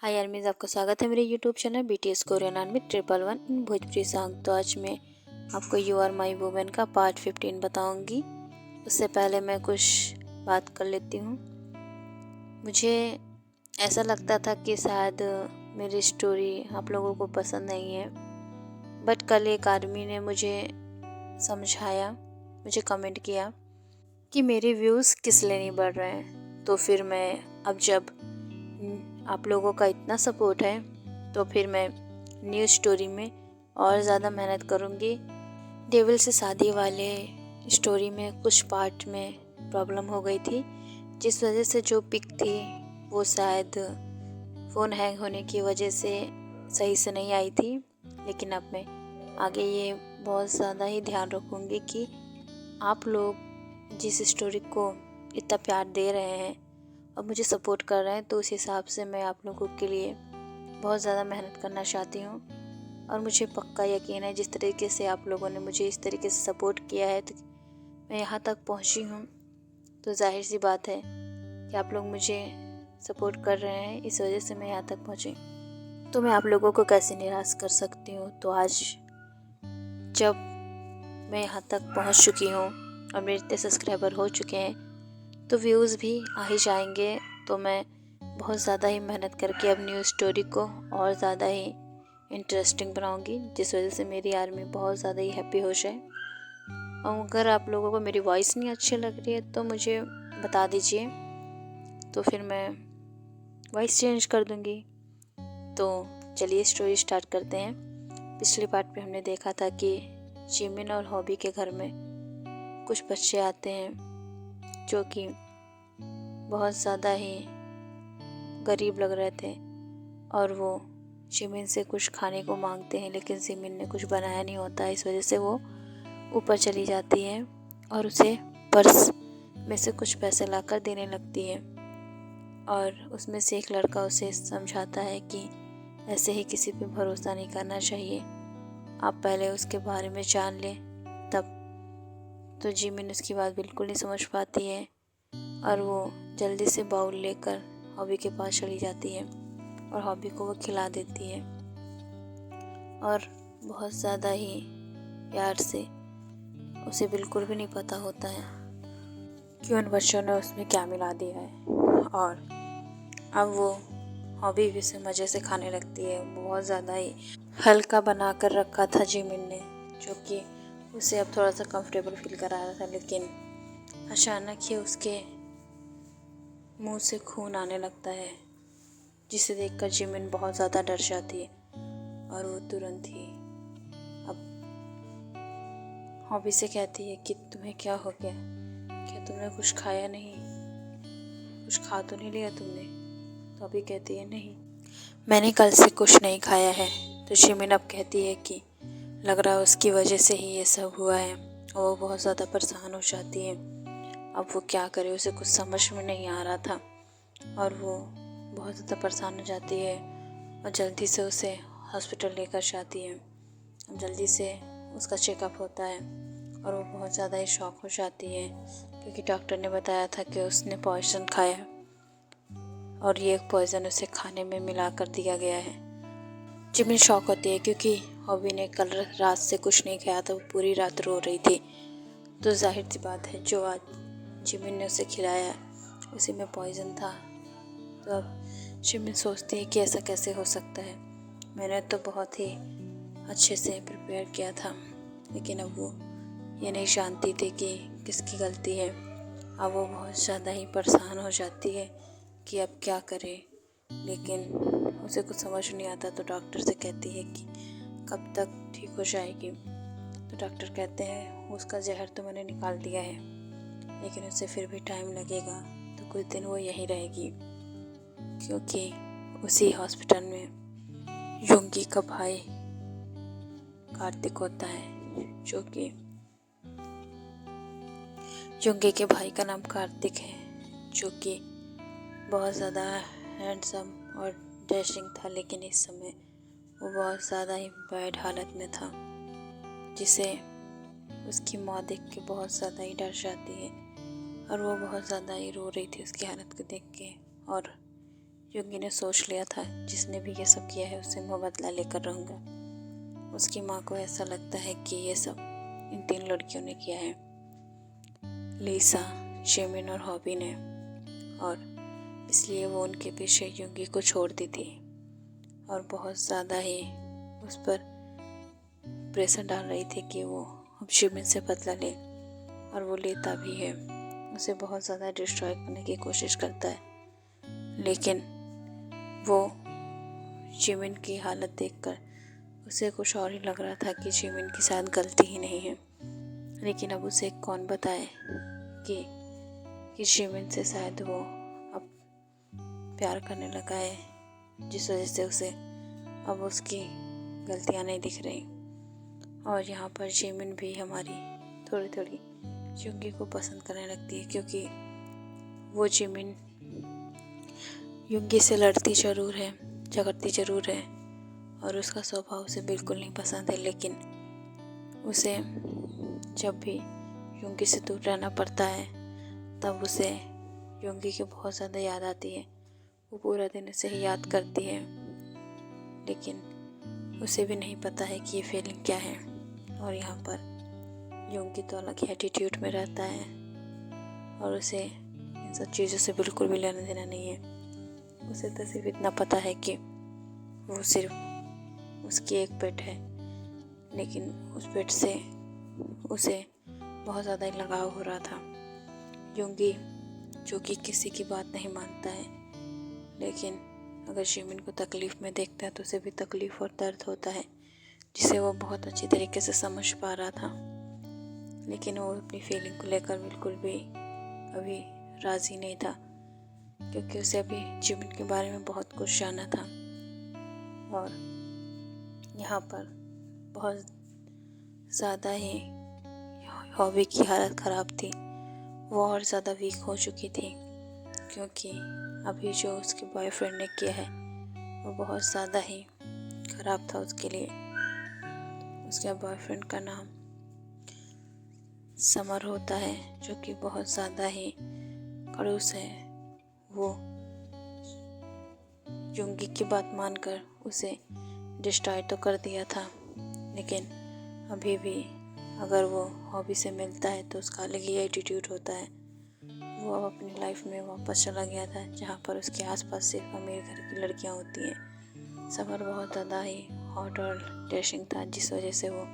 हाय आर्मीज, आपका स्वागत है मेरे YouTube channel BTS Korean army 111 इन भोजपुरी सॉन्ग। तो आज मैं आपको यू आर माई वुमेन का पार्ट 15 बताऊंगी। उससे पहले मैं कुछ बात कर लेती हूँ। मुझे ऐसा लगता था कि शायद मेरी स्टोरी आप लोगों को पसंद नहीं है, बट कल एक आर्मी ने मुझे समझाया, मुझे कमेंट किया कि मेरे व्यूज़ किस लिए नहीं बढ़ रहे हैं। तो फिर मैं अब जब आप लोगों का इतना सपोर्ट है तो फिर मैं न्यू स्टोरी में और ज़्यादा मेहनत करूँगी। डेविल से शादी वाले स्टोरी में कुछ पार्ट में प्रॉब्लम हो गई थी, जिस वजह से जो पिक थी वो शायद फ़ोन हैंग होने की वजह से सही से नहीं आई थी। लेकिन अब मैं आगे ये बहुत ज़्यादा ही ध्यान रखूँगी कि आप लोग जिस स्टोरी को इतना प्यार दे रहे हैं और मुझे सपोर्ट कर रहे हैं, तो उस हिसाब से मैं आप लोगों के लिए बहुत ज़्यादा मेहनत करना चाहती हूँ। और मुझे पक्का यकीन है जिस तरीके से आप लोगों ने मुझे इस तरीके से सपोर्ट किया है तो मैं यहाँ तक पहुँची हूँ। तो जाहिर सी बात है कि आप लोग मुझे सपोर्ट कर रहे हैं, इस वजह से मैं यहाँ तक पहुँची। तो मैं आप लोगों को कैसे निराश कर सकती हूँ। तो आज जब मैं यहाँ तक पहुँच चुकी हूँ और मेरे इतने सब्सक्राइबर हो चुके हैं तो व्यूज़ भी आ ही जाएंगे। तो मैं बहुत ज़्यादा ही मेहनत करके अब न्यू स्टोरी को और ज़्यादा ही इंटरेस्टिंग बनाऊंगी, जिस वजह से मेरी आर्मी बहुत ज़्यादा ही हैप्पी हो जाए। और अगर आप लोगों को मेरी वॉइस नहीं अच्छी लग रही है तो मुझे बता दीजिए, तो फिर मैं वॉइस चेंज कर दूंगी। तो चलिए स्टोरी स्टार्ट करते हैं। पिछले पार्ट पे हमने देखा था कि जिमिन और हॉबी के घर में कुछ बच्चे आते हैं जो कि बहुत ज़्यादा ही गरीब लग रहे थे और वो जिमिन से कुछ खाने को मांगते हैं, लेकिन जिमिन ने कुछ बनाया नहीं होता। इस वजह से वो ऊपर चली जाती है और उसे पर्स में से कुछ पैसे लाकर देने लगती है। और उसमें से एक लड़का उसे समझाता है कि ऐसे ही किसी पे भरोसा नहीं करना चाहिए, आप पहले उसके बारे में जान लें तब। तो जिमिन उसकी बात बिल्कुल नहीं समझ पाती है और वो जल्दी से बाउल लेकर हॉबी के पास चली जाती है और हॉबी को वो खिला देती है और बहुत ज़्यादा ही प्यार से। उसे बिल्कुल भी नहीं पता होता है कि उन बच्चों ने उसमें क्या मिला दिया है। और अब वो हॉबी भी उसे मज़े से खाने लगती है। बहुत ज़्यादा ही हल्का बना कर रखा था जिमिन ने, जो कि उसे अब थोड़ा सा कंफर्टेबल फील करा रहा था, लेकिन अचानक ही उसके मुंह से खून आने लगता है, जिसे देखकर जिमिन बहुत ज़्यादा डर जाती है और वो तुरंत ही अब हॉबी से कहती है कि तुम्हें क्या हो गया, क्या तुमने कुछ खाया नहीं, कुछ खा तो नहीं लिया तुमने। तो हॉबी कहती है नहीं, मैंने कल से कुछ नहीं खाया है। तो जिमिन अब कहती है कि लग रहा है उसकी वजह से ही ये सब हुआ है और वो बहुत ज़्यादा परेशान हो जाती है। अब वो क्या करे, उसे कुछ समझ में नहीं आ रहा था और वो बहुत ज़्यादा परेशान हो जाती है और जल्दी से उसे हॉस्पिटल लेकर जाती है। जल्दी से उसका चेकअप होता है और वो बहुत ज़्यादा ही शॉक हो जाती है, क्योंकि डॉक्टर ने बताया था कि उसने पॉइजन खाया और ये पॉइजन उसे खाने में मिला कर दिया गया है। जिमिन शॉक होती है क्योंकि हॉबी ने कल रात से कुछ नहीं खाया था, वो पूरी रात रो रही थी। तो जाहिर सी बात है जो आज जिमिन ने उसे खिलाया उसी में पॉइजन था। तो अब जिमिन सोचती है कि ऐसा कैसे हो सकता है, मैंने तो बहुत ही अच्छे से प्रिपेयर किया था। लेकिन अब वो ये नहीं जानती थी कि किसकी गलती है। अब वो बहुत ज़्यादा ही परेशान हो जाती है कि अब क्या करे, लेकिन उसे कुछ समझ नहीं आता। तो डॉक्टर से कहती है कि कब तक ठीक हो जाएगी। तो डॉक्टर कहते हैं उसका जहर तो मैंने निकाल दिया है, लेकिन उसे फिर भी टाइम लगेगा। तो कुछ दिन वो यहीं रहेगी, क्योंकि उसी हॉस्पिटल में योंगी का भाई कार्तिक होता है, जो कि योंगी के भाई का नाम कार्तिक है, जो कि बहुत ज़्यादा हैंडसम और डैशिंग था। लेकिन इस समय वो बहुत ज़्यादा ही बैड हालत में था, जिसे उसकी माँ देख के बहुत ज़्यादा ही डर जाती है और वो बहुत ज़्यादा ही रो रही थी उसकी हालत को देख के। और युंगी ने सोच लिया था जिसने भी ये सब किया है उससे मैं बदला लेकर रहूँगा। उसकी माँ को ऐसा लगता है कि ये सब इन 3 लड़कियों ने किया है, लीसा, जिमिन और हॉबी ने, और इसलिए वो उनके पीछे युंगी को छोड़ दी थी और बहुत ज़्यादा ही उस पर प्रेशर डाल रही थी कि वो अब जिमिन से बदला ले, और वो लेता भी है। उसे बहुत ज़्यादा डिस्ट्रॉय करने की कोशिश करता है, लेकिन वो जिमिन की हालत देखकर उसे कुछ और ही लग रहा था कि जिमिन की शायद गलती ही नहीं है। लेकिन अब उसे कौन बताए कि जिमिन से शायद वो अब प्यार करने लगा है, जिस वजह से उसे अब उसकी गलतियाँ नहीं दिख रही। और यहाँ पर जिमिन भी हमारी थोड़ी थोड़ी युंगी को पसंद करने लगती है, क्योंकि वो जिमिन युंगी से लड़ती ज़रूर है, झगड़ती ज़रूर है और उसका स्वभाव उसे बिल्कुल नहीं पसंद है, लेकिन उसे जब भी युंगी से दूर रहना पड़ता है तब उसे युंगी की बहुत ज़्यादा याद आती है। वो पूरा दिन उसे ही याद करती है, लेकिन उसे भी नहीं पता है कि ये फीलिंग क्या है। और यहाँ पर युंगी तो अलग ही एटीट्यूड में रहता है और उसे इन सब चीज़ों से बिल्कुल भी लेना देना नहीं है। उसे तो सिर्फ इतना पता है कि वो सिर्फ उसकी एक पेट है, लेकिन उस पेट से उसे बहुत ज़्यादा ही लगाव हो रहा था। युंगी जो कि किसी की बात नहीं मानता है, लेकिन अगर जिमिन को तकलीफ़ में देखता है तो उसे भी तकलीफ़ और दर्द होता है, जिसे वो बहुत अच्छी तरीके से समझ पा रहा था। लेकिन वो अपनी फीलिंग को लेकर बिल्कुल भी अभी राज़ी नहीं था, क्योंकि उसे अभी जिमिन के बारे में बहुत कुछ जाना था। और यहाँ पर बहुत ज़्यादा ही हॉबी की हालत ख़राब थी। वो और ज़्यादा वीक हो चुकी थी, क्योंकि अभी जो उसके बॉयफ्रेंड ने किया है वो बहुत ज़्यादा ही ख़राब था उसके लिए। उसके बॉयफ्रेंड का नाम समर होता है, जो कि बहुत ज़्यादा ही खड़ूस है। वो युंगी की बात मानकर उसे डिस्ट्रॉय तो कर दिया था, लेकिन अभी भी अगर वो हॉबी से मिलता है तो उसका अलग ही एटीट्यूड होता है। वो अब अपनी लाइफ में वापस चला गया था, जहाँ पर उसके आसपास सिर्फ अमीर घर की लड़कियाँ होती हैं। समर बहुत ज़्यादा ही हॉट और डैशिंग था, जिस वजह से वो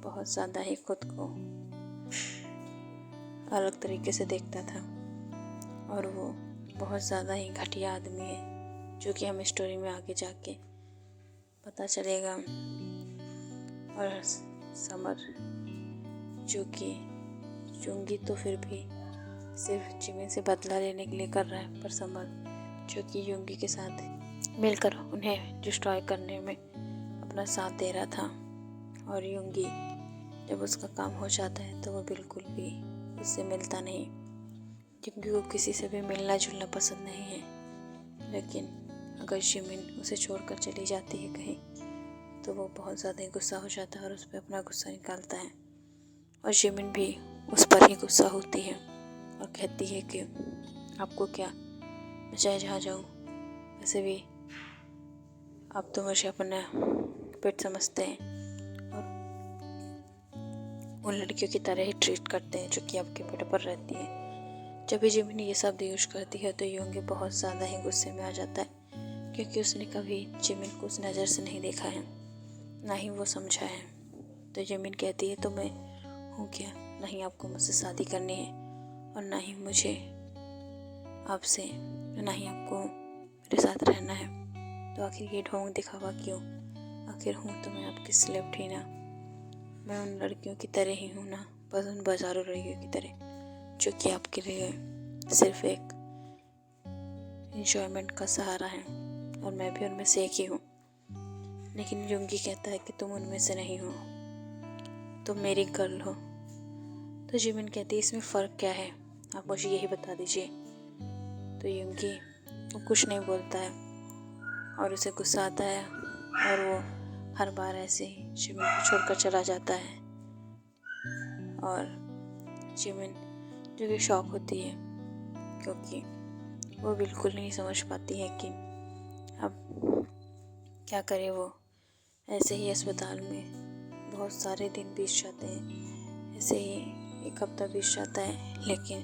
बहुत ज़्यादा ही खुद को अलग तरीके से देखता था, और वो बहुत ज़्यादा ही घटिया आदमी है, जो कि हमें स्टोरी में आगे जाके पता चलेगा। और समर जो कि युंगी तो फिर भी सिर्फ जिमिन से बदला लेने के लिए कर रहा है, पर समर जो कि युंगी के साथ मिलकर उन्हें डिस्ट्रॉय करने में अपना साथ दे रहा था। और युंगी जब उसका काम हो जाता है तो वो बिल्कुल भी उससे मिलता नहीं, क्योंकि वो किसी से भी मिलना जुलना पसंद नहीं है। लेकिन अगर जिमिन उसे छोड़कर चली जाती है कहीं तो वो बहुत ज़्यादा गुस्सा हो जाता है और उस पर अपना गुस्सा निकालता है। और जिमिन भी उस पर ही गुस्सा होती है और कहती है कि आपको क्या, मैं चाहे जहाँ जाऊँ, वैसे भी आप तो मुझे अपना पेट समझते हैं और उन लड़कियों की तरह ही ट्रीट करते हैं जो कि आपके पेट पर रहती है। जब भी जिमिन ये सब यूज करती है तो युंगी बहुत ज़्यादा ही गुस्से में आ जाता है, क्योंकि उसने कभी जिमिन को उस नज़र से नहीं देखा है, ना ही वो समझा है। तो जिमिन कहती है तो मैं हूँ क्या, नहीं आपको मुझसे शादी करनी है और ना ही मुझे आपसे, ना ही आपको मेरे साथ रहना है, तो आखिर ये ढोंग दिखावा क्यों? आखिर हूँ तो मैं आपकी स्लेव थी ना, मैं उन लड़कियों की तरह ही हूँ ना, बस उन बाजारों लड़कियों की तरह जो कि आपके लिए सिर्फ एक इंजॉयमेंट का सहारा है, और मैं भी उनमें से एक ही हूँ। लेकिन युंगी कहता है कि तुम उनमें से नहीं हो, तुम मेरी गर्ल हो। तो जिमिन कहती है इसमें फ़र्क क्या है, आप मुझे यही बता दीजिए। तो युंगी वो कुछ नहीं बोलता है और उसे गुस्सा आता है, और वो हर बार ऐसे ही जिमिन को छोड़कर चला जाता है। और जिमिन जो कि शॉक होती है, क्योंकि वो बिल्कुल नहीं समझ पाती है कि अब क्या करे वो। ऐसे ही अस्पताल में बहुत सारे दिन बीत जाते हैं, ऐसे ही एक हफ्ता बीत जाता है, लेकिन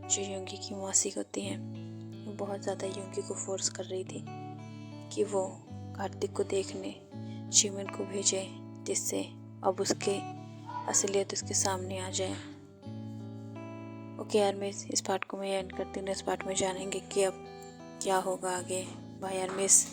जो योंगी की मौसी होती हैं वो बहुत ज़्यादा योंगी को फोर्स कर रही थी कि वो कार्तिक को देखने चिमन को भेजे, जिससे अब उसके असलियत उसके सामने आ जाए। ओके यार, मैं इस पार्ट को मैं एंड करती हूँ। इस पार्ट में जानेंगे कि अब क्या होगा आगे। बाय यार मिस।